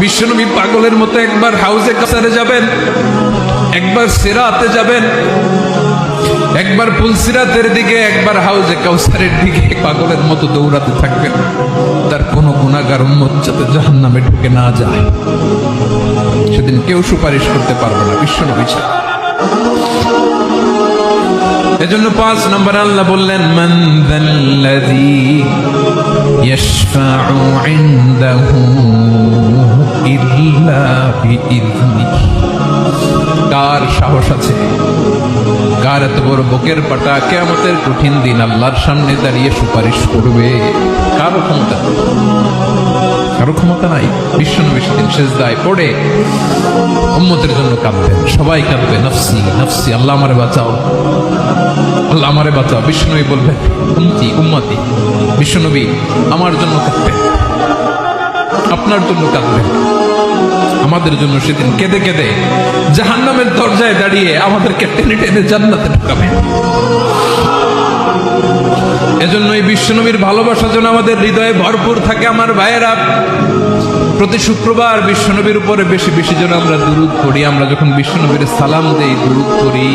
বিশ্বনবী পাগলের মতো একবার হাউজে কাসারে যাবেন, একবার সিরাতে যাবেন, একবার পুলসিরাতের দিকে, একবার হাউজে কাউসারের দিকে পাগলের মতো দৌড়াতে থাকবেন। তার কোনো গুনাহগার উম্মত যাতে জাহান্নামে ঢুকে না যায়, সেদিন কেউ সুপারিশ করতে পারবে না বিশ্বনবী ছাড়া। এজন্য 5 নম্বর আল্লাহ বললেন, মান যাল্লাযী ইয়াশফাউ ইনদাহু ইল্লা বিইযনিহি। কার সাহস আছে, কার এত বড় বুকের পাটা কিয়ামতের কঠিন দিন আল্লাহর সামনে দাঁড়িয়ে সুপারিশ করবে? কারো ক্ষমতা, কারো ক্ষমতা নাই। বিশ্বনবী সেদিন সিজদায় পড়ে উম্মতের জন্য কাঁদবেন, সবাই কাঁদবে, নফসি নফসি, আল্লাহ আমারে বাঁচাও, আল্লাহ আমারে বাঁচাও। বিশ্বনবী বলবেন, উম্মতি উম্মতি। বিশ্বনবী আমার জন্য কাঁদবেন, আপনার জন্য কাঁদবেন, আমাদের জন্য সেদিন কেঁদে কেঁদে জাহান্নামের দরজায় দাঁড়িয়ে আমাদেরকে টেনে টেনে জান্নাতে ঢুকাবেন। এজন্য এই বিশ্বনবীর ভালোবাসা যেন আমাদের হৃদয়ে ভরপুর থাকে। আমার ভাইয়েরা, প্রতি শুক্রবার বিশ্বনবীর উপরে বেশি বেশি যেন আমরা দুরূদ পড়ি। আমরা যখন বিশ্বনবীর সালাম দেই, দুরূদ পড়ি,